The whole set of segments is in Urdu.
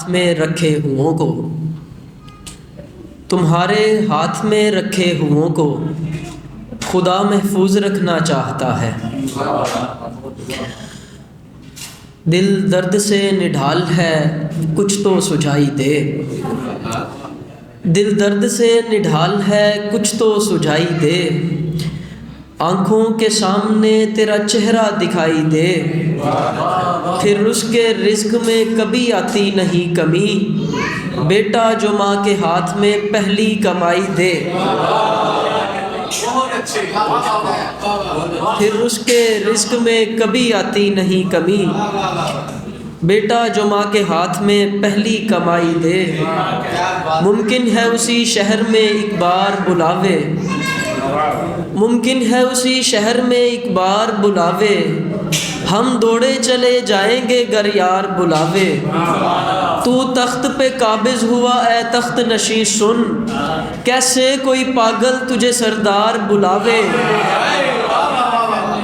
ہاتھ میں رکھے ہوں کو، تمہارے ہاتھ میں رکھے ہوں کو خدا محفوظ رکھنا چاہتا ہے۔ دل درد سے نڈھال ہے کچھ تو سجائی دے، دل درد سے نڈھال ہے کچھ تو سجائی دے، آنکھوں کے سامنے تیرا چہرہ دکھائی دے، پھر اس کے رزق میں کبھی آتی نہیں کمی، بیٹا جو ماں کے ہاتھ میں پہلی کمائی دے، پھر اس کے رزق میں کبھی آتی نہیں کمی، بیٹا جو ماں کے ہاتھ میں پہلی کمائی دے، ممکن ہے اسی شہر میں ایک بار بلاوے، ممکن ہے اسی شہر میں ایک بار بلاوے، ہم دوڑے چلے جائیں گے گر یار بلاوے، تو تخت پہ قابض ہوا اے تخت نشین سن، کیسے کوئی پاگل تجھے سردار بلاوے،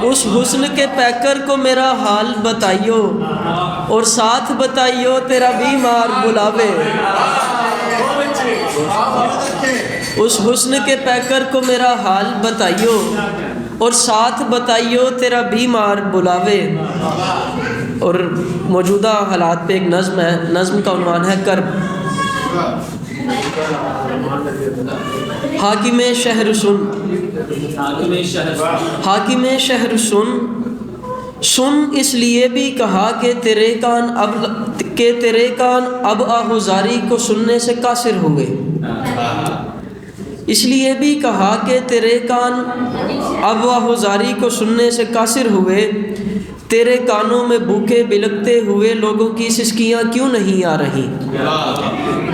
اس حسن کے پیکر کو میرا حال بتائیو، اور ساتھ بتائیو تیرا بیمار بلاوے، اس حسن کے پیکر کو میرا حال بتائیو، اور ساتھ بتائیو تیرا بیمار بلاوے۔ اور موجودہ حالات پہ ایک نظم ہے، نظم کا عنوان ہے کرب۔ حاکم شہر سن، حاکم شہر سن، سن اس لیے بھی کہا کہ تیرے کان اب آہوزاری کو سننے سے قاصر ہوئے، اس لیے بھی کہا کہ تیرے کان اب آہوزاری کو سننے سے قاصر ہوئے، تیرے کانوں میں بھوکے بلکتے ہوئے لوگوں کی سسکیاں کیوں نہیں آ رہی،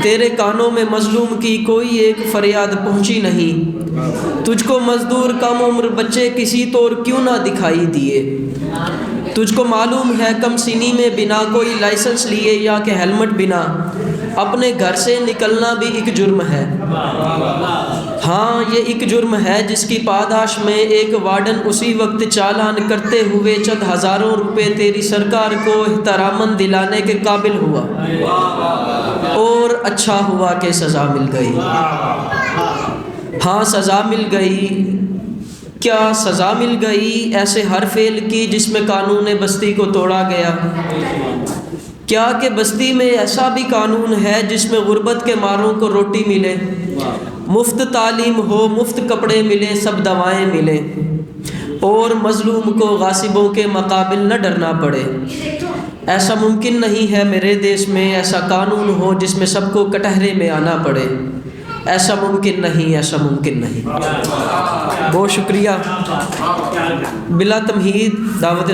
تیرے کانوں میں مظلوم کی کوئی ایک فریاد پہنچی نہیں، تجھ کو مزدور کم عمر بچے کسی طور کیوں نہ دکھائی دیے، تجھ کو معلوم ہے کم سینی میں بنا کوئی لائسنس لیے یا کہ ہیلمٹ بنا اپنے گھر سے نکلنا بھی ایک جرم ہے، ہاں یہ ایک جرم ہے جس کی پاداش میں ایک وارڈن اسی وقت چالان کرتے ہوئے چند ہزاروں روپے تیری سرکار کو احتراماً دلانے کے قابل ہوا، اور اچھا ہوا کہ سزا مل گئی، ہاں سزا مل گئی، کیا سزا مل گئی ایسے ہر فعل کی جس میں قانون بستی کو توڑا گیا، کیا کہ بستی میں ایسا بھی قانون ہے جس میں غربت کے ماروں کو روٹی ملے، مفت تعلیم ہو، مفت کپڑے ملے، سب دوائیں ملیں، اور مظلوم کو غاصبوں کے مقابل نہ ڈرنا پڑے، ایسا ممکن نہیں ہے میرے دیش میں ایسا قانون ہو جس میں سب کو کٹہرے میں آنا پڑے، ایسا ممکن نہیں، ایسا ممکن نہیں۔ بہت شکریہ۔ بلا تمہید دعوت